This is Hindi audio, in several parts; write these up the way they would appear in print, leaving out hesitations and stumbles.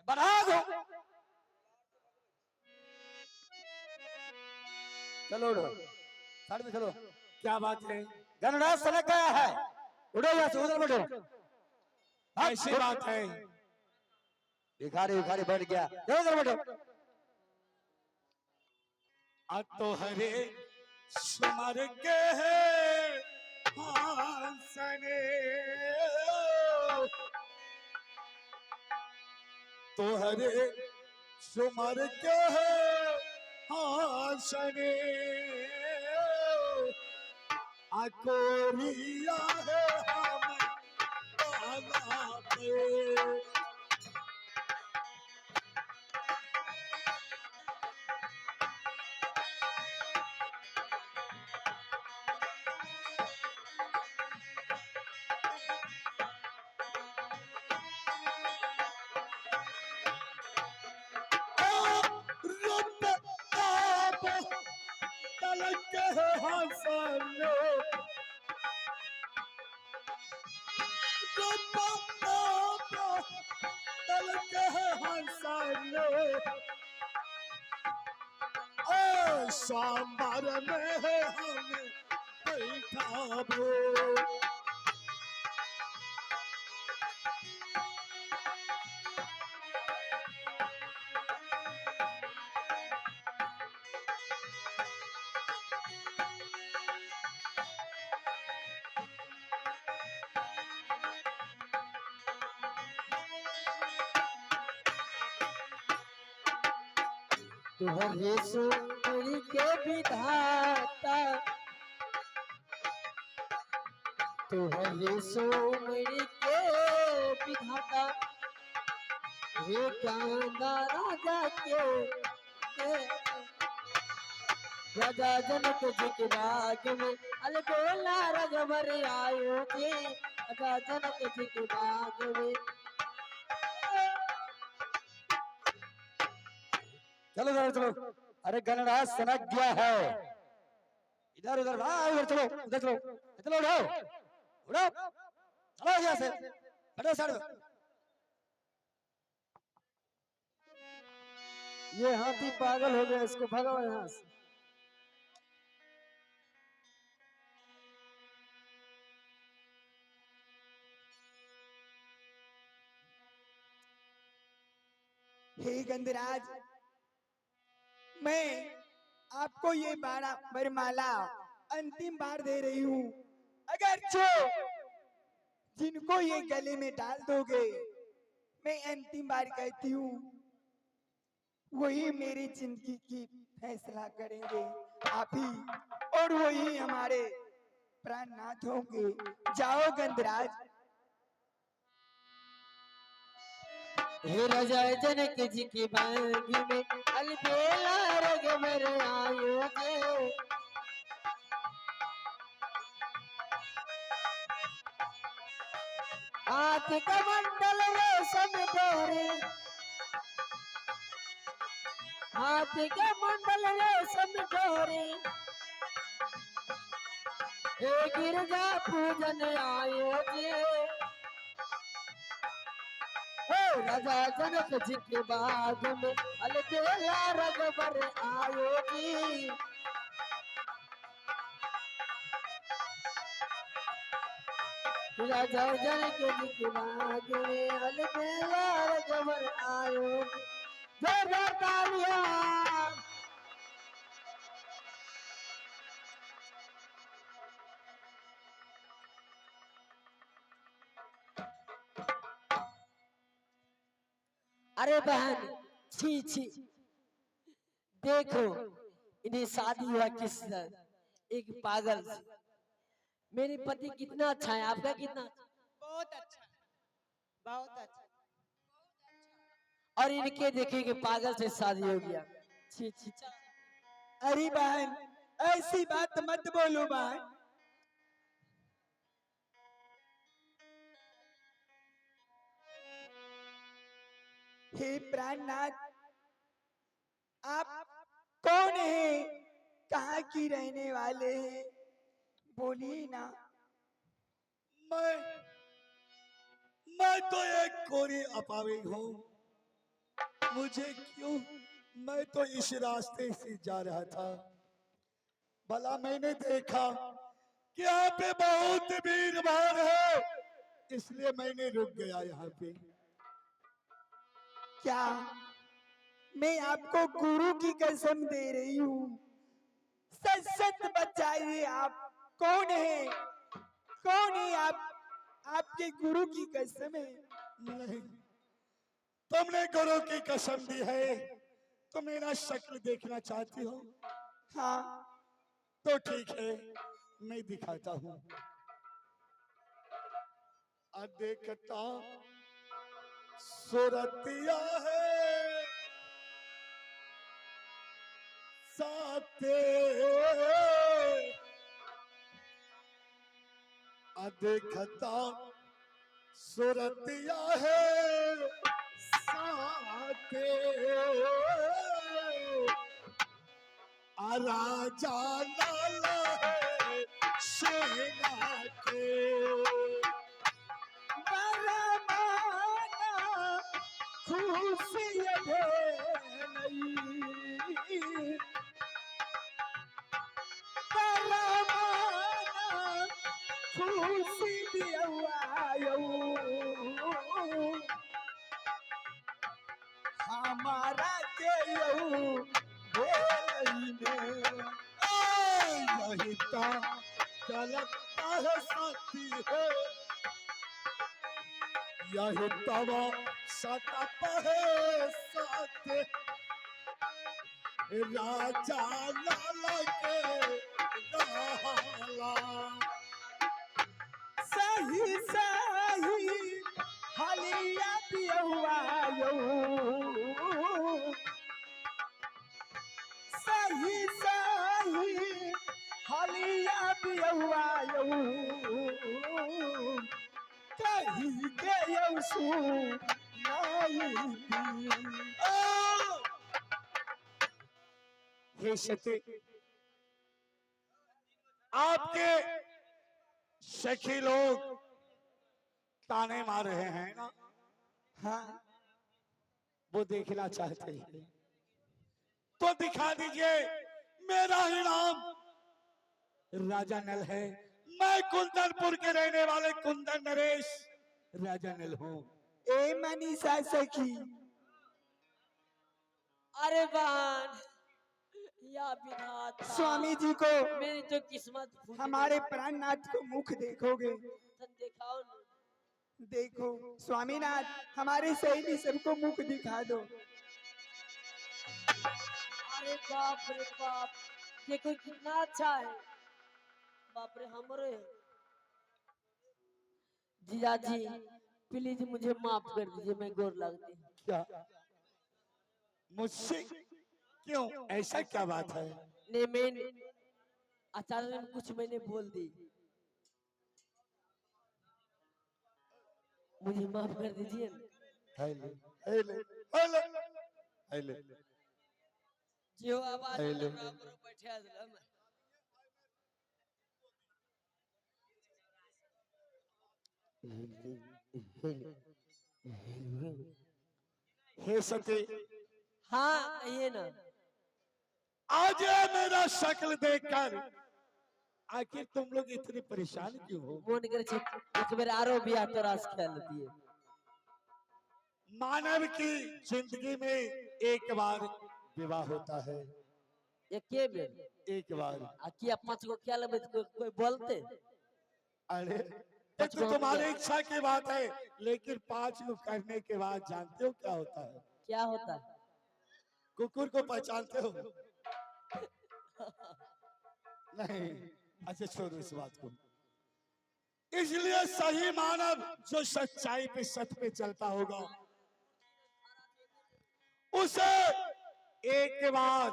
बढ़ा दो। चलो उड़ो, साइड में चलो। क्या बात है? गणराज सनक गया है, उड़ो यहाँ से, उधर बैठो। ऐसी बात है। भिखारी भिखारी बैठ गया, उधर बैठो। अब तो हरे सुमर के है हासने, तो हरे सुमर के है हासने, अकोरिया है हम बाला पे। सांबर में हम बैठा भो, तुहरे सुमरी के विधाता, तुहरे सुमरी के विधाता, हे कांदा राजा के राजा जनक जी के बाग में अलबेला रघुवर आयो जी, राजा जनक जी के बाग में। चलो इधर चलो। अरे गणराज सनक गया है, इधर उधर उधर चलो, उधर चलो, चलो उड़ो उड़ो, चलो यहाँ से, हटो साइड में। ये हाथी पागल हो गया, इसको भगाओ यहाँ से। हे गंधराज, मैं आपको ये वरमाला अंतिम बार दे रही हूँ। अगर जो जिनको ये गले में डाल दोगे, मैं अंतिम बार कहती हूँ, वही मेरी जिंदगी की फैसला करेंगे आप ही, और वही हमारे प्राणनाथ होंगे। जाओ गंधराज। हे राजा जनक जी की बाग में अलबेला रघुवर आयो जे, हाथ कमंडल रेशम डोरे, हाथ कमंडल रेशम डोरे, हे गिरजा पूजन आयो जे, राजा जनक जी के बाग में अलबेला रघुवर आयो जी। राजा जनक जी के बाग में अलबेला रघुवर आयो। जय जय तालियां। अरे बहन, छी छी, देखो इन्हें शादी हुआ किससे, एक पागल से। मेरे पति कितना अच्छा है, आपका कितना? बहुत अच्छा, बहुत अच्छा। और इनके देखेंगे पागल से शादी हो गया। छी छी छी। अरे बहन, ऐसी बात मत बोलो बहन। हे प्राणनाथ, आप कौन है, कहाँ की रहने वाले हैं, बोलिए ना। मैं तो एक कोरी अपावी हूँ, मुझे क्यों? मैं तो इस रास्ते से जा रहा था, भला मैंने देखा कि यहाँ पे बहुत भीड़ भाड़ है, इसलिए मैंने रुक गया यहाँ पे। क्या मैं आपको गुरु की कसम दे रही हूँ, सच सच बताइए आप कौन है? कौन है आप? आपके गुरु की कसम है। नहीं, तुमने गुरु की कसम दी है, तो मेरा शक्ल देखना चाहती हो? हाँ, तो ठीक है, मैं दिखाता हूँ। देखता सूरतिया है साथे, देखता सूरतिया है साथे, राजा लाला है सेना के, बरमाना खुशी भेलई, बरमाना खुशी दियवायो, हमारा के यऊ भेलई ने। यही तो चलता है साथी है, यही तब सतप है साथ, राजा लाला के लाला। सही सही हलिया पियवायो, सही सही हलिया पियवायो, कहीं के यसु नहीं थी। हे सती, आपके सखी लोग ताने मार रहे हैं ना? हाँ, वो देखना चाहते हैं तो दिखा दीजिए। मेरा ही नाम राजा नल है, मैं कुंदनपुर के रहने वाले कुंदन नरेश राजा नल हूँ। ए मनीषा सखी, अरे बहन, या विधाता, स्वामी जी को मेरी तो किस्मत फूट हमारे प्राणनाथ को मुख देखोगे? गई। दिखाओ ना। देखो स्वामीनाथ, हमारे सहेली सबको मुख दिखा दो। अरे बाप रे बाप, देखो कितना अच्छा है। बाप रे, हमरे जीजा जी प्लीज मुझे माफ कर दीजिए, मैं गोर लगती हूँ। क्या मुझसे? क्यों, ऐसा क्या बात है? नहीं, मैं अचानक कुछ मैंने बोल दी, मुझे माफ कर दीजिए ना। हेले हेले हेले हेले जो आवाज हेले। बराबर बैठा दिला मैं। हे सती, हाँ कहिए ना। आज ये मेरा शक्ल देखकर आखिर तुम लोग इतने परेशान क्यों हो? मन करे छे एक बार आरो बियाह तो रास खेल दिए। मानव की जिंदगी में एक बार विवाह होता है, ये के बेर एक बार। आ किया पांच को क्या लबे तो कोई बोलते? अरे ये तो तुम्हारी इच्छा की बात है, लेकिन 5 को करने के बाद जानते हो क्या होता है? क्या होता है? कुकुर को पहचानते हो? नहीं, अच्छा छोड़ो इस बात को। इसलिए सही मानव जो सच्चाई पे सत्य पे चलता होगा, उसे एक बार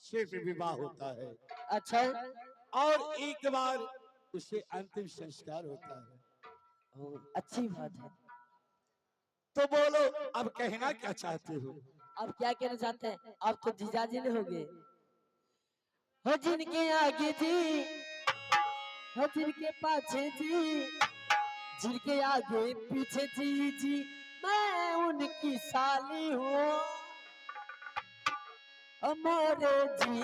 सिर्फ विवाह होता है अच्छा, और एक बार उसे अंतिम संस्कार होता है। अच्छी बात है। तो बोलो, अब कहना क्या चाहते हो? अब क्या कहना चाहते हैं? अब तो जीजाजी ने हो गए हो, जिनके आगे जी हो, जिनके पाछे जी, जिनके आगे पीछे जी जी, मैं उनकी साली हूँ। हमारे जी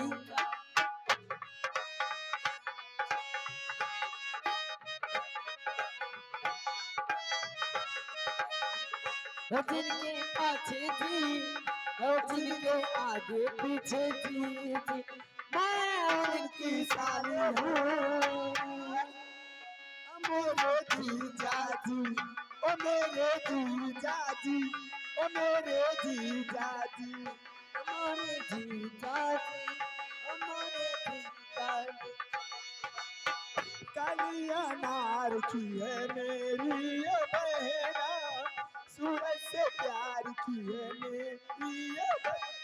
का जिनके पाछे जी और जिनके आगे पीछे जी मैं उनकी साली हूँ। मेरे जीजा जी, ओ मेरे जीजा जी, ओ मेरे जीजा जी। हमारे जीजा जी, हमारे जीजा जी। काली अनार की है मेरी ये बहना, सूरज से प्यार की है मेरी ये बहना।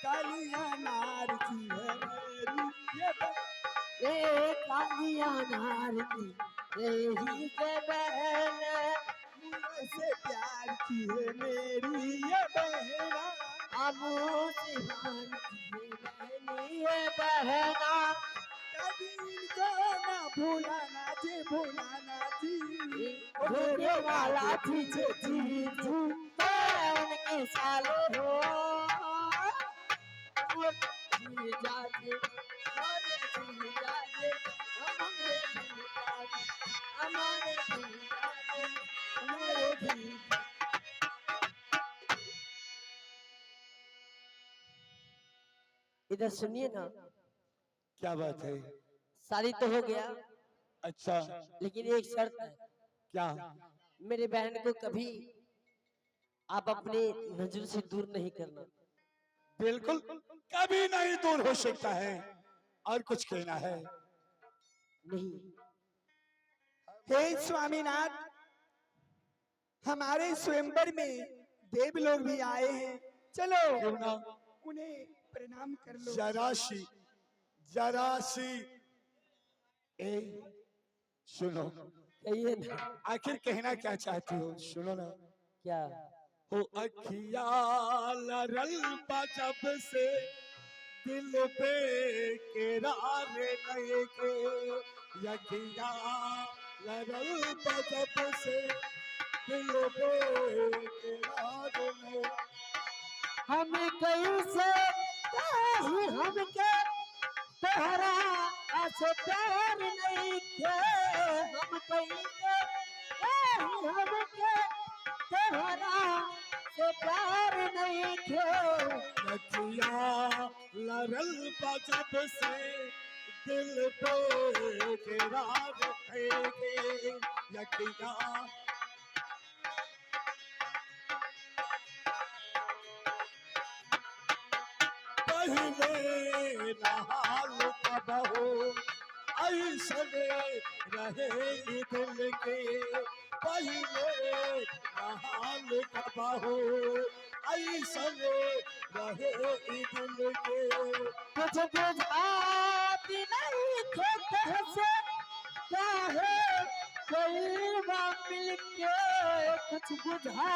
काली अनार की है मेरी ये बहना। ए कालिया नार की यही के बहन सूरज से प्यार की है मेरी ये बहना। अबू सिहान की बहनी है बहना कभी इनको ना भूलाना जी, भूलाना जी। ओ झूठे मेरे वाला आगे पीछे पीछे जी जी मैं उनके साले हो वो जीजा जी हमारे जीजा जी हमारे जीजा जी हमारे जीजा जी हमारे जीजा। इधर सुनिए ना, क्या बात है? शादी तो हो गया अच्छा, लेकिन एक शर्त है, क्या? मेरे बहन को कभी आप अपने नजर से दूर नहीं करना। बिल्कुल कभी नहीं दूर हो सकता है। और कुछ कहना है? नहीं हे स्वामीनाथ, हमारे स्वयंवर में देव लोग भी आए हैं, चलो क्यों ना? उन्हें प्रणाम कर लो। जरासी जरासी ए सुनो, कहिए ना आखिर कहना क्या चाहती हो? सुनो ना। क्या हो अखिया लरल बा जब से दिल पे केरार नहीं के, यखिया लरल बा जब से दिल पे केरार नहीं। हम कैसे कहीं हमके तोहरा ऐसे प्यार नहीं थे हम कैसे कहीं हमके तोहरा से प्यार नहीं थे यखिया लरल बा जब से दिल पे केरार नहीं के, यखिया पहले नहाल कब हो ऐसने रहे दिल के, पहले नहाल कब हो ऐसने रहे दिल के। कुछ बुझाती नहीं थे कैसे चाहे कोई बात मिलके कुछ बुझा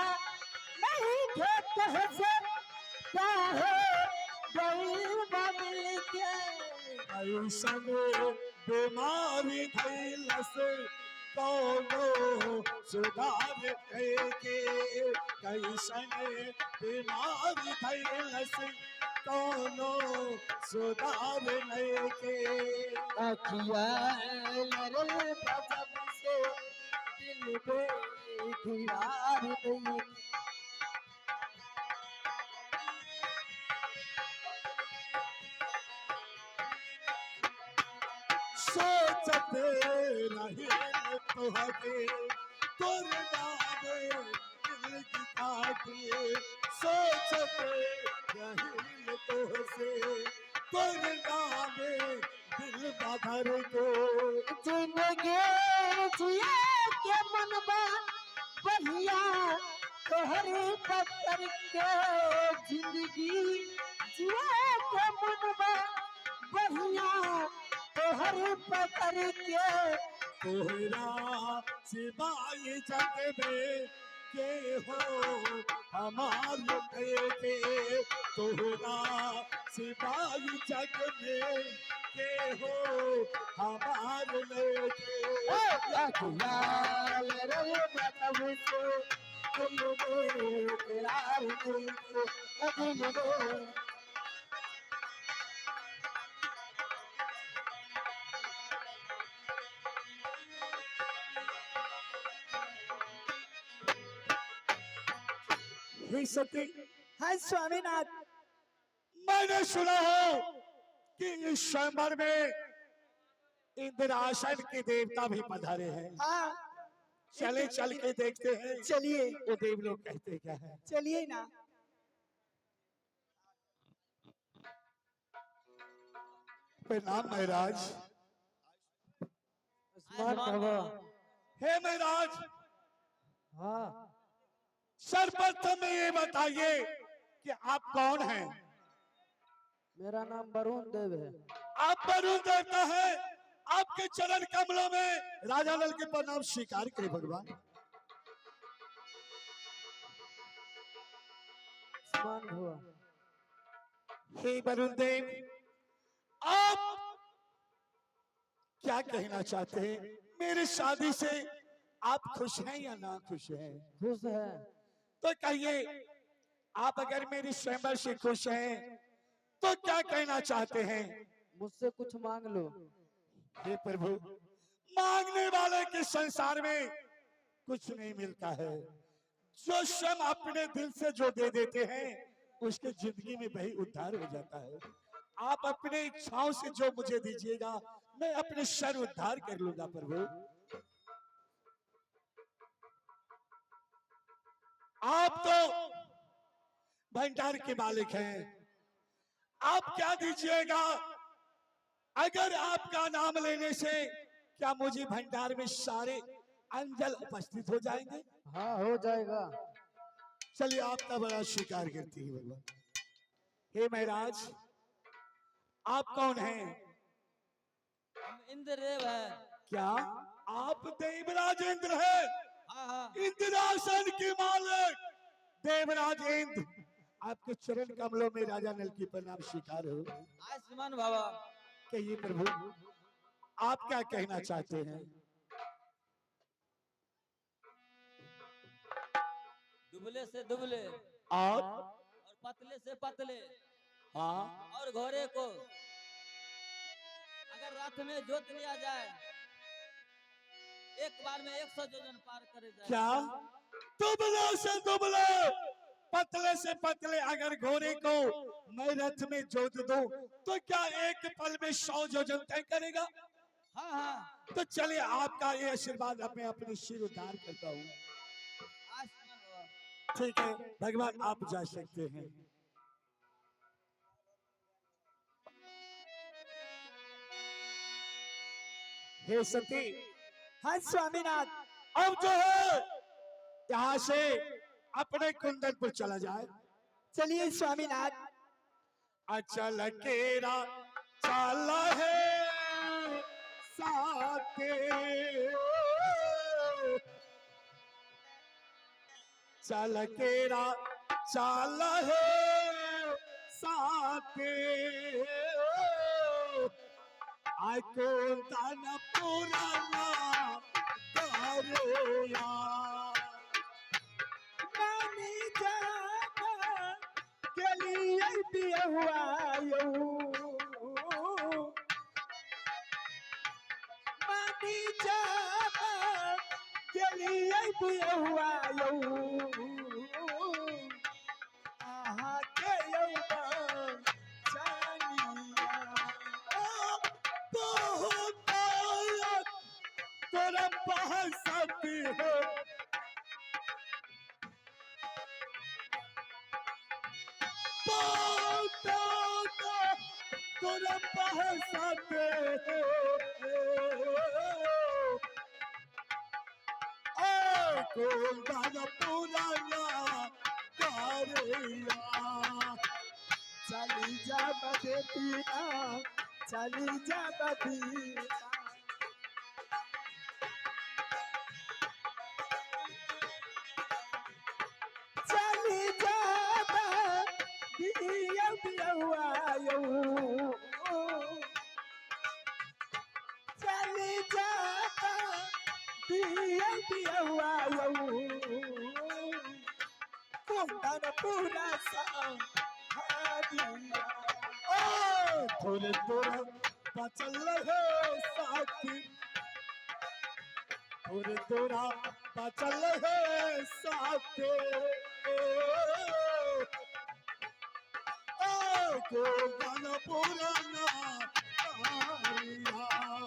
नहीं थे कैसे चाहे कोई बात मिलके ऐसने बीमारी धैलस कौनो सुधार के, कैसने बीमारी धैलस कौनो सुधार नहीं के। अखिया लरल गजब से दिल पे दीवार नहीं सोचते रहे तोहके तोर नामे दिल की काटिए, सोचते रहे तोहसे तोर नामे दिल बाधर को। जिंदगी जिया के मनबा बढ़िया तोहरे पत्थर के जिंदगी जिया के मनबा बढ़िया तोहरे पत्थर के तोहरा सिवाय जग में के हो हमार के, तोहरा सिवाय जग में के हो हमारे लेके। यार रे मतलब से तुम इकरार नहीं तो कभी नहीं। हे सती, हाँ स्वामीनाथ। मैंने सुना हो कि इस स्वयंवर में इंद्रासन के देवता भी पधारे हैं। हाँ चले चल के देखते हैं चलिए वो देव लोग कहते क्या है। चलिए ना। प्रणाम महाराज। स्मार्ट बाबा। हे महाराज, हाँ सर्वप्रथम ये बताइए कि आप कौन हैं। मेरा नाम वरुण देव है। आप वरुण देवता है। आपके चरण कमलों में राजा नल के प्रणाम स्वीकार करे भगवान। स्मान हुआ। हे वरुण देव, आप क्या कहना चाहते हैं। मेरी शादी से आप खुश हैं या ना खुश हैं। खुश है। तो कहिए, आप अगर मेरी स्वयंवर से खुश हैं तो क्या कहना चाहते हैं। मुझसे कुछ मांग लो। हे प्रभु, मांगने वाले के संसार में कुछ नहीं मिलता है। जो स्वयं अपने दिल से जो दे देते हैं उसके जिंदगी में वही उद्धार हो जाता है। आप अपने इच्छाओं से जो मुझे दीजिएगा मैं अपने सर उद्धार कर लूंगा प्रभु। आप तो भंडार के मालिक हैं। आप क्या दीजिएगा। अगर आपका नाम लेने से क्या मुझे भंडार में सारे अंजल उपस्थित हो जाएंगे। हाँ हो जाएगा। चलिए, आपका बड़ा स्वीकार करती है भगवान। हे महाराज, आप कौन हैं। हम इंद्रदेव है। क्या आप देवराज इंद्र हैं। हाँ हाँ। इंद्रासन के मालिक देवराज इंद्र, आपके चरण कमलों में राजा नल की प्रणाम स्वीकार हो। आयुष्मान बाबा। कहिए प्रभु, आप क्या कहना चाहते हैं। दुबले से दुबले और और पतले से पतले हाँ, और घोड़े को अगर रात में जोत लिया जाए एक बार में 100 योजन पार करे जाए। क्या दुबले से दुबले पतले से पतले अगर घोड़े को मैं रथ में जोत दूं तो क्या एक पल में 100 योजन तय करेगा। हाँ हाँ। तो चलिए, आपका ये आशीर्वाद मैं अपने सिर उद्धार करता हूँ। आयुष्मान बाबा। ठीक है भगवान, आप जा सकते हैं। हे सती, हाँ स्वामीनाथ। अब जो है यहाँ से अपने कुंदनपुर चला जाए। चलिए स्वामीनाथ। अच्छा लकेरा चाला है साथे, चलकेरा चाला है साथे। आई को दाना पुराना करोया। नानी जाना के लिए दिया हुआ नानी जाना के लिए दिया हुआ आहा के तोरा पहसती है तोरा पहसते कौन गाना पुराना कारिया। चली जा बदेतीना चली जा बदीना चली जा बदिया बिया थोड़े थोड़ा बचल रहे साथी थोड़े थोड़ा बचल रहे साथी को गाना पुराना आया